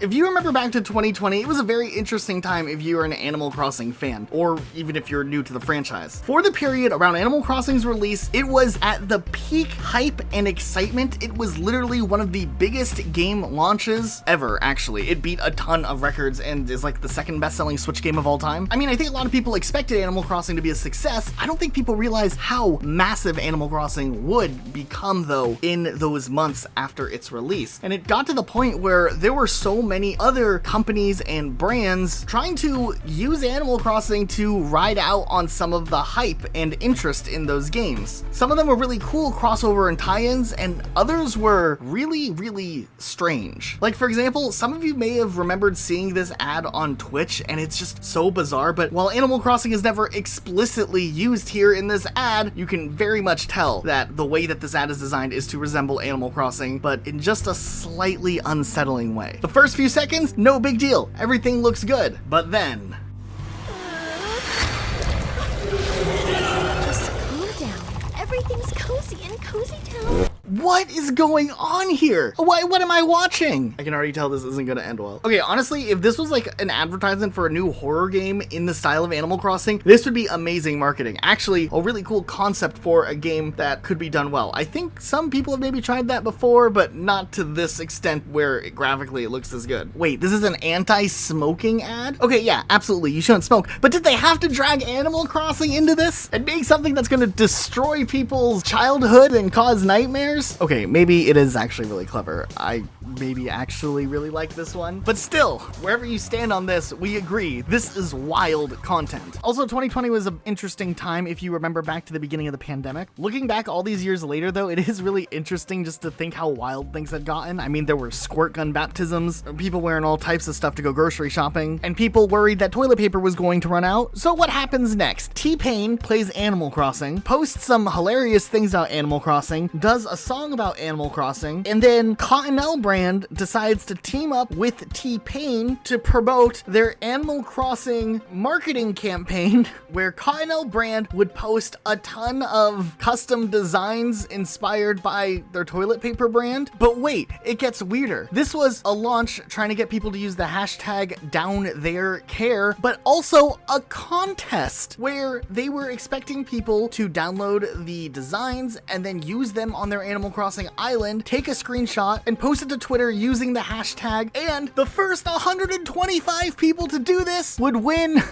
If you remember back to 2020, it was a very interesting time if you were an Animal Crossing fan, or even if you're new to the franchise. For the period around Animal Crossing's release, it was at the peak hype and excitement. It was literally one of the biggest game launches ever, actually. It beat a ton of records and is like the second best-selling Switch game of all time. I mean, I think a lot of people expected Animal Crossing to be a success. I don't think people realize how massive Animal Crossing would become, though, in those months after its release. And it got to the point where there were so many other companies and brands trying to use Animal Crossing to ride out on some of the hype and interest in those games. Some of them were really cool crossover and tie-ins, and others were really, really strange. Like, for example, some of you may have remembered seeing this ad on Twitch, and it's just so bizarre, but while Animal Crossing is never explicitly used here in this ad, you can very much tell that the way that this ad is designed is to resemble Animal Crossing, but in just a slightly unsettling way. The first few seconds, no big deal. Everything looks good. But then... Just calm down. Everything's cozy in Cozy Town. What is going on here? What am I watching? I can already tell this isn't gonna end well. Okay, honestly, if this was like an advertisement for a new horror game in the style of Animal Crossing, this would be amazing marketing. Actually, a really cool concept for a game that could be done well. I think some people have maybe tried that before, but not to this extent where graphically it looks this good. Wait, this is an anti-smoking ad? Okay, yeah, absolutely, you shouldn't smoke. But did they have to drag Animal Crossing into this and make something that's gonna destroy people's childhood and cause nightmares? Okay, maybe it is actually really clever. I maybe actually really like this one. But still, wherever you stand on this, we agree. This is wild content. Also, 2020 was an interesting time if you remember back to the beginning of the pandemic. Looking back all these years later, though, it is really interesting just to think how wild things had gotten. I mean, there were squirt gun baptisms, people wearing all types of stuff to go grocery shopping, and people worried that toilet paper was going to run out. So what happens next? T-Pain plays Animal Crossing, posts some hilarious things about Animal Crossing, does a song about Animal Crossing, and then Cottonelle brand decides to team up with T-Pain to promote their Animal Crossing marketing campaign, where Cottonelle brand would post a ton of custom designs inspired by their toilet paper brand. But wait, it gets weirder. This was a launch trying to get people to use the hashtag #DownThereCare, but also a contest where they were expecting people to download the designs and then use them on their Animal Crossing island, take a screenshot, and post it to Twitter using the hashtag, and the first 125 people to do this would win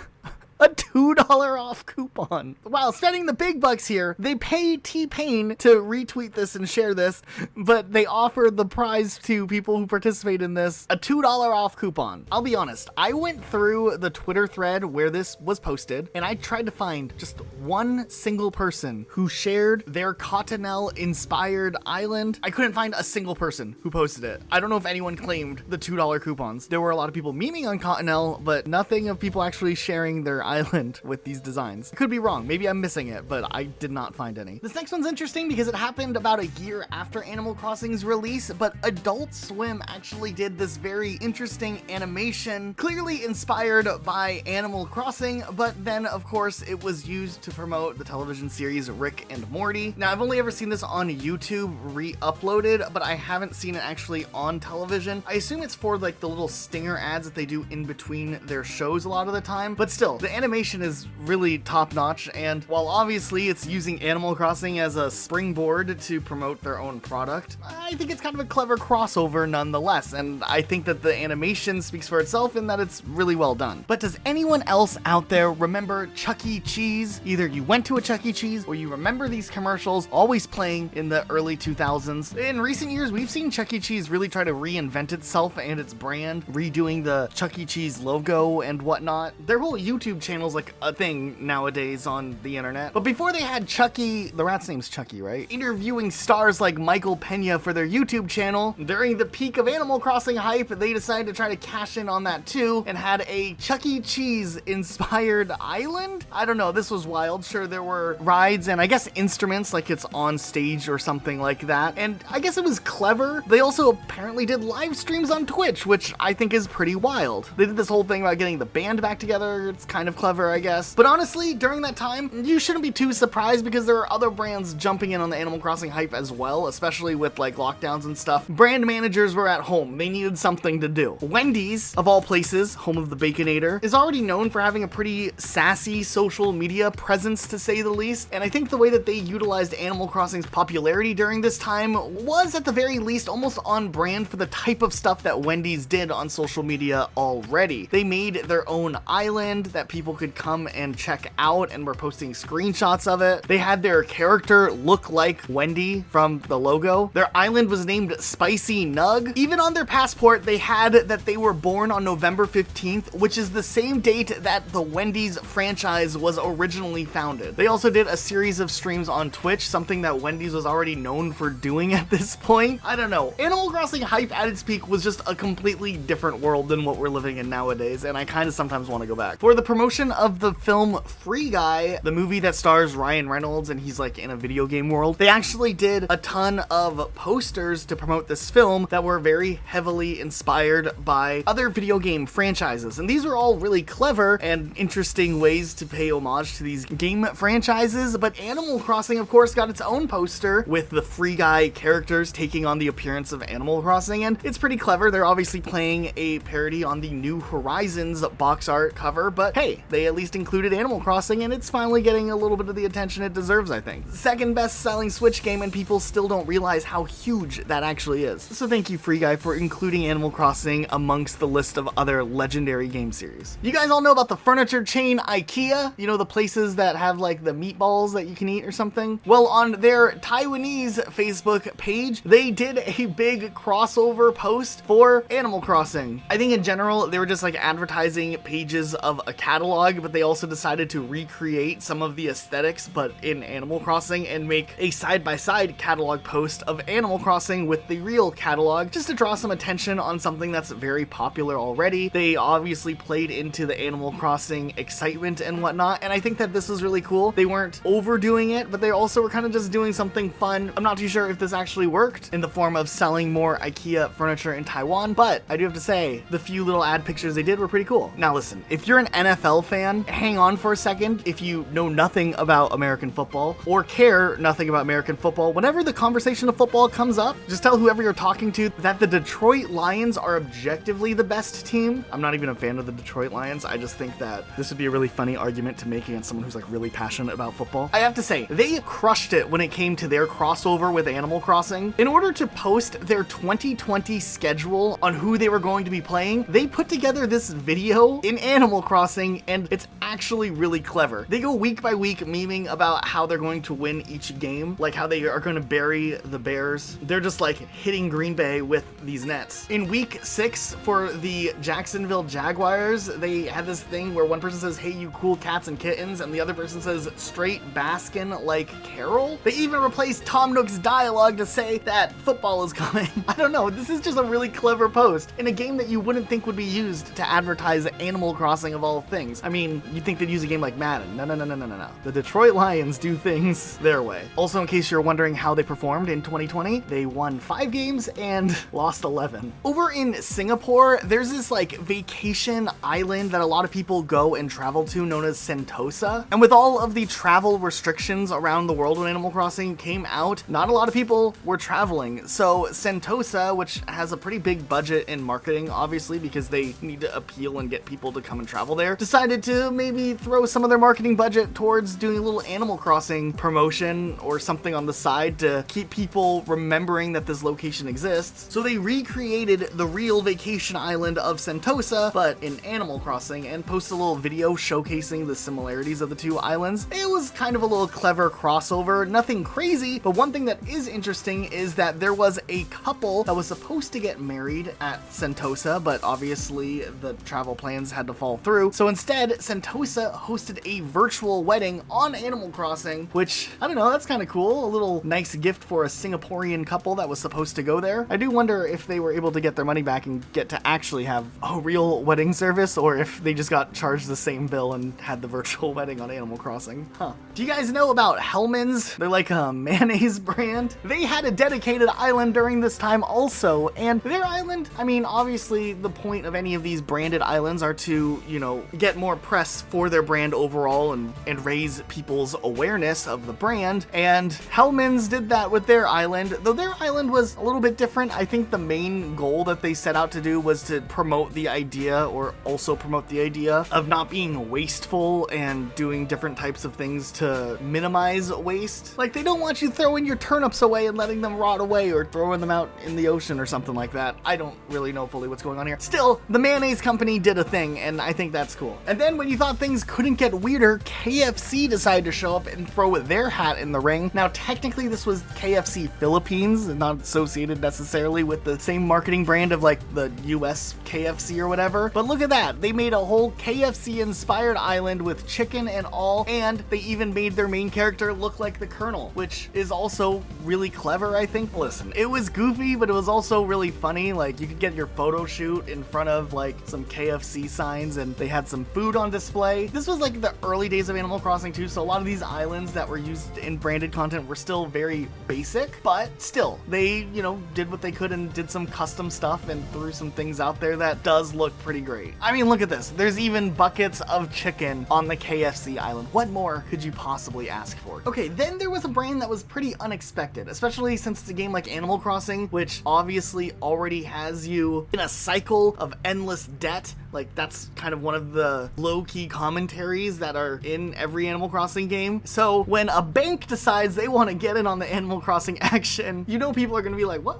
a $2 off coupon. Wow, spending the big bucks here. They pay T-Pain to retweet this and share this, but they offer the prize to people who participate in this, a $2 off coupon. I'll be honest, I went through the Twitter thread where this was posted, and I tried to find just one single person who shared their Cottonelle inspired island. I couldn't find a single person who posted it. I don't know if anyone claimed the $2 coupons. There were a lot of people memeing on Cottonelle, but nothing of people actually sharing their island with these designs. I could be wrong, maybe I'm missing it, but I did not find any. This next one's interesting because it happened about a year after Animal Crossing's release, but Adult Swim actually did this very interesting animation, clearly inspired by Animal Crossing, but then of course it was used to promote the television series Rick and Morty. Now, I've only ever seen this on YouTube re-uploaded, but I haven't seen it actually on television. I assume it's for like the little stinger ads that they do in between their shows a lot of the time, but still, the animation is really top-notch, and while obviously it's using Animal Crossing as a springboard to promote their own product, I think it's kind of a clever crossover nonetheless, and I think that the animation speaks for itself in that it's really well done. But does anyone else out there remember Chuck E. Cheese? Either you went to a Chuck E. Cheese or you remember these commercials always playing in the early 2000s. In recent years, we've seen Chuck E. Cheese really try to reinvent itself and its brand, redoing the Chuck E. Cheese logo and whatnot. Their whole YouTube channel's like a thing nowadays on the internet. But before they had Chucky, the rat's name's Chucky, right? Interviewing stars like Michael Pena for their YouTube channel, during the peak of Animal Crossing hype, they decided to try to cash in on that too and had a Chuck E. Cheese inspired island? I don't know, this was wild. Sure, there were rides and I guess instruments, like it's on stage or something like that. And I guess it was clever. They also apparently did live streams on Twitch, which I think is pretty wild. They did this whole thing about getting the band back together. It's kind of clever, I guess. But honestly, during that time, you shouldn't be too surprised because there are other brands jumping in on the Animal Crossing hype as well, especially with like lockdowns and stuff. Brand managers were at home. They needed something to do. Wendy's, of all places, home of the Baconator, is already known for having a pretty sassy social media presence, to say the least. And I think the way that they utilized Animal Crossing's popularity during this time was at the very least almost on brand for the type of stuff that Wendy's did on social media already. They made their own island that people could come and check out and were posting screenshots of it. They had their character look like Wendy from the logo. Their island was named Spicy Nug. Even on their passport, they had that they were born on November 15th, which is the same date that the Wendy's franchise was originally founded. They also did a series of streams on Twitch, something that Wendy's was already known for doing at this point. I don't know. Animal Crossing hype at its peak was just a completely different world than what we're living in nowadays, and I kind of sometimes want to go back. For the promotion of the film Free Guy, the movie that stars Ryan Reynolds and he's like in a video game world, they actually did a ton of posters to promote this film that were very heavily inspired by other video game franchises, and these were all really clever and interesting ways to pay homage to these game franchises. But Animal Crossing, of course, got its own poster with the Free Guy characters taking on the appearance of Animal Crossing, and it's pretty clever. They're obviously playing a parody on the New Horizons box art cover, but hey, they at least included Animal Crossing, and it's finally getting a little bit of the attention it deserves, I think. Second best selling Switch game, and people still don't realize how huge that actually is. So thank you, Free Guy, for including Animal Crossing amongst the list of other legendary game series. You guys all know about the furniture chain Ikea? You know, the places that have like the meatballs that you can eat or something? Well, on their Taiwanese Facebook page, they did a big crossover post for Animal Crossing. I think in general, they were just like advertising pages of a catalog, but they also decided to recreate some of the aesthetics, but in Animal Crossing, and make a side-by-side catalog post of Animal Crossing with the real catalog, just to draw some attention on something that's very popular already. They obviously played into the Animal Crossing excitement and whatnot, and I think that this was really cool. They weren't overdoing it, but they also were kind of just doing something fun. I'm not too sure if this actually worked in the form of selling more Ikea furniture in Taiwan, but I do have to say, the few little ad pictures they did were pretty cool. Now listen, if you're an NFL fan, hang on for a second. If you know nothing about American football or care nothing about American football, whenever the conversation of football comes up, just tell whoever you're talking to that the Detroit Lions are objectively the best team. I'm not even a fan of the Detroit Lions. I just think that this would be a really funny argument to make against someone who's like really passionate about football. I have to say, they crushed it when it came to their crossover with Animal Crossing. In order to post their 2020 schedule on who they were going to be playing, they put together this video in Animal Crossing, and it's actually really clever. They go week by week memeing about how they're going to win each game, like how they are going to bury the Bears. They're just like hitting Green Bay with these nets. In week 6 for the Jacksonville Jaguars, they had this thing where one person says, "Hey, you cool cats and kittens," and the other person says, "Straight Baskin like Carol." They even replaced Tom Nook's dialogue to say that football is coming. I don't know, this is just a really clever post in a game that you wouldn't think would be used to advertise Animal Crossing of all things. I mean, you'd think they'd use a game like Madden. No. The Detroit Lions do things their way. Also, in case you're wondering how they performed in 2020, they won 5 games and lost 11. Over in Singapore, there's this like vacation island that a lot of people go and travel to known as Sentosa. And with all of the travel restrictions around the world when Animal Crossing came out, not a lot of people were traveling. So Sentosa, which has a pretty big budget in marketing, obviously, because they need to appeal and get people to come and travel there, decided to maybe throw some of their marketing budget towards doing a little Animal Crossing promotion or something on the side to keep people remembering that this location exists. So they recreated the real vacation island of Sentosa, but in Animal Crossing, and posted a little video showcasing the similarities of the two islands. It was kind of a little clever crossover, nothing crazy, but one thing that is interesting is that there was a couple that was supposed to get married at Sentosa, but obviously the travel plans had to fall through. So instead, Sentosa hosted a virtual wedding on Animal Crossing, which, I don't know, that's kind of cool. A little nice gift for a Singaporean couple that was supposed to go there. I do wonder if they were able to get their money back and get to actually have a real wedding service, or if they just got charged the same bill and had the virtual wedding on Animal Crossing. Do you guys know about Hellmann's? They're like a mayonnaise brand. They had a dedicated island during this time also, and their island, I mean, obviously the point of any of these branded islands are to, you know, get more press press for their brand overall and raise people's awareness of the brand. And Hellmann's did that with their island, though their island was a little bit different. I think the main goal that they set out to do was to promote the idea, or also promote the idea of not being wasteful and doing different types of things to minimize waste. Like, they don't want you throwing your turnips away and letting them rot away, or throwing them out in the ocean or something like that. I don't really know fully what's going on here. Still, the mayonnaise company did a thing, and I think that's cool. And then when you thought things couldn't get weirder, KFC decided to show up and throw their hat in the ring. Now, technically this was KFC Philippines, not associated necessarily with the same marketing brand of like the US KFC or whatever, but look at that. They made a whole KFC inspired island with chicken and all, and they even made their main character look like the Colonel, which is also really clever, I think. Listen, it was goofy, but it was also really funny. Like, you could get your photo shoot in front of like some KFC signs, and they had some food on display. This was like the early days of Animal Crossing too, so a lot of these islands that were used in branded content were still very basic, but still, they, you know, did what they could and did some custom stuff and threw some things out there that does look pretty great. I mean, look at this. There's even buckets of chicken on the KFC island. What more could you possibly ask for? Okay, then there was a brand that was pretty unexpected, especially since it's a game like Animal Crossing, which obviously already has you in a cycle of endless debt. Like, that's kind of one of the low-key commentaries that are in every Animal Crossing game. So when a bank decides they want to get in on the Animal Crossing action, you know people are going to be like, whoa,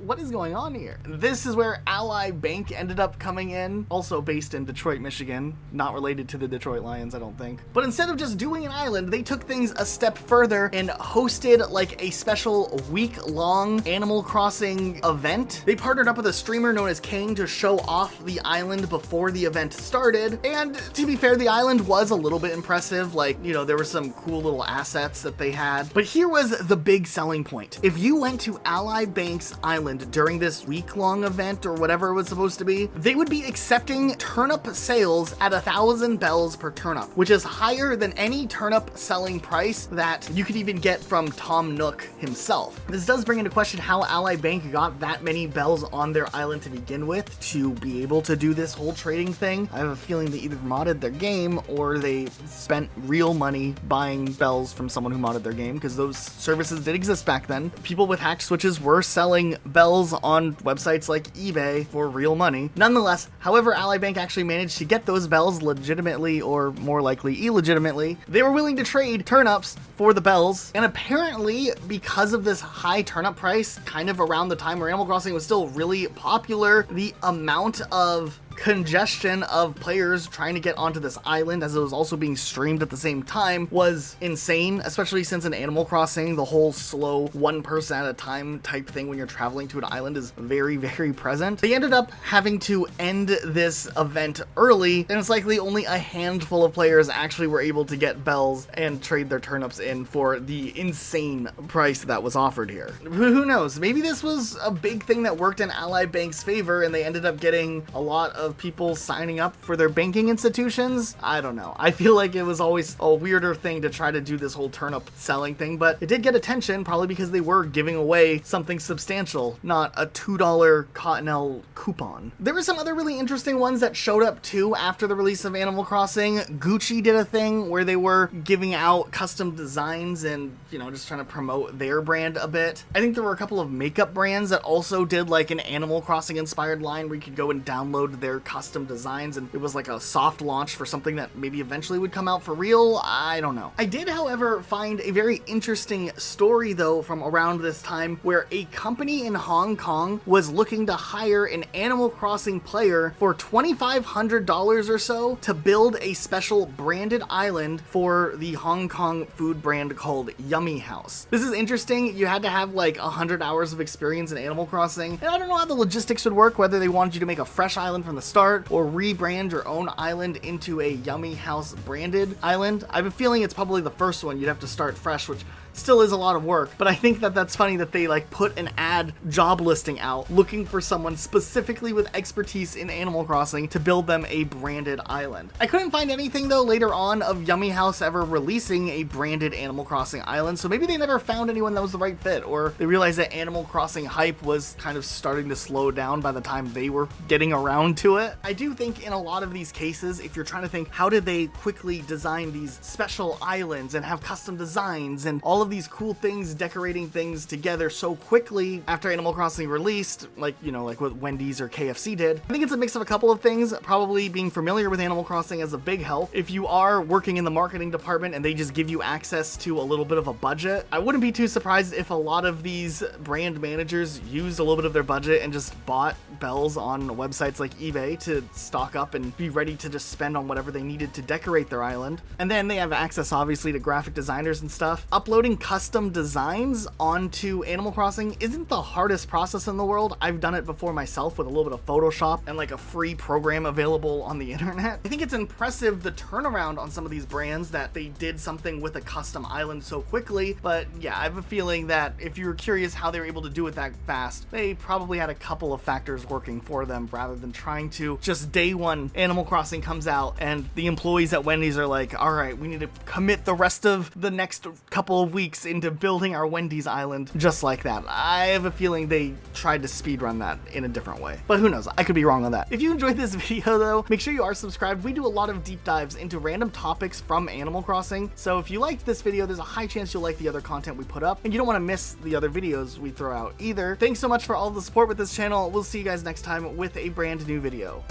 what is going on here? This is where Ally Bank ended up coming in, also based in Detroit, Michigan, not related to the Detroit Lions, I don't think. But instead of just doing an island, they took things a step further and hosted like a special week-long Animal Crossing event. They partnered up with a streamer known as King to show off the island before the event started. And to be fair, the island was a little bit impressive. Like, you know, there were some cool little assets that they had. But here was the big selling point. If you went to Ally Bank's island during this week-long event or whatever it was supposed to be, they would be accepting turnip sales at 1,000 bells per turnip, which is higher than any turnip selling price that you could even get from Tom Nook himself. This does bring into question how Ally Bank got that many bells on their island to begin with to be able to do this whole trading thing. I have a feeling they either modded their game or they spent real money buying bells from someone who modded their game, because those services did exist back then. People with hacked switches were selling bells on websites like eBay for real money. Nonetheless, however Ally Bank actually managed to get those bells legitimately, or more likely illegitimately, they were willing to trade turnips for the bells. And apparently, because of this high turnip price, kind of around the time where Animal Crossing was still really popular, the amount of congestion of players trying to get onto this island, as it was also being streamed at the same time, was insane, especially since in Animal Crossing, the whole slow one person at a time type thing when you're traveling to an island is very, very present. They ended up having to end this event early, and it's likely only a handful of players actually were able to get bells and trade their turnips in for the insane price that was offered here. Who knows? Maybe this was a big thing that worked in Ally Bank's favor, and they ended up getting a lot of people signing up for their banking institutions. I don't know. I feel like it was always a weirder thing to try to do this whole turnip selling thing, but it did get attention, probably because they were giving away something substantial, not a $2 Cottonelle coupon. There were some other really interesting ones that showed up too after the release of Animal Crossing. Gucci did a thing where they were giving out custom designs and, you know, just trying to promote their brand a bit. I think there were a couple of makeup brands that also did like an Animal Crossing inspired line where you could go and download their custom designs, and it was like a soft launch for something that maybe eventually would come out for real. I don't know. I did, however, find a very interesting story though from around this time where a company in Hong Kong was looking to hire an Animal Crossing player for $2,500 or so to build a special branded island for the Hong Kong food brand called Yummy House. This is interesting. You had to have like 100 hours of experience in Animal Crossing, and I don't know how the logistics would work, whether they wanted you to make a fresh island from the start or rebrand your own island into a Yummy House branded island. I have a feeling it's probably the first one. You'd have to start fresh, which still is a lot of work, but I think that that's funny that they like put an ad job listing out looking for someone specifically with expertise in Animal Crossing to build them a branded island. I couldn't find anything though later on of Yummy House ever releasing a branded Animal Crossing island, so maybe they never found anyone that was the right fit, or they realized that Animal Crossing hype was kind of starting to slow down by the time they were getting around to it. I do think in a lot of these cases, if you're trying to think how did they quickly design these special islands and have custom designs and all of these cool things decorating things together so quickly after Animal Crossing released, like, you know, like what Wendy's or KFC did, I think it's a mix of a couple of things. Probably being familiar with Animal Crossing is a big help. If you are working in the marketing department and they just give you access to a little bit of a budget, I wouldn't be too surprised if a lot of these brand managers used a little bit of their budget and just bought bells on websites like eBay to stock up and be ready to just spend on whatever they needed to decorate their island. And then they have access obviously to graphic designers and stuff. Uploading custom designs onto Animal Crossing isn't the hardest process in the world. I've done it before myself with a little bit of Photoshop and like a free program available on the internet. I think it's impressive the turnaround on some of these brands that they did something with a custom island so quickly, but yeah, I have a feeling that if you're curious how they were able to do it that fast, they probably had a couple of factors working for them rather than trying to just day one Animal Crossing comes out and the employees at Wendy's are like, all right, we need to commit the rest of the next couple of weeks into building our Wendy's island just like that. I have a feeling they tried to speedrun that in a different way, but who knows? I could be wrong on that. If you enjoyed this video though, make sure you are subscribed. We do a lot of deep dives into random topics from Animal Crossing, so if you liked this video, there's a high chance you'll like the other content we put up, and you don't want to miss the other videos we throw out either. Thanks so much for all the support with this channel. We'll see you guys next time with a brand new video.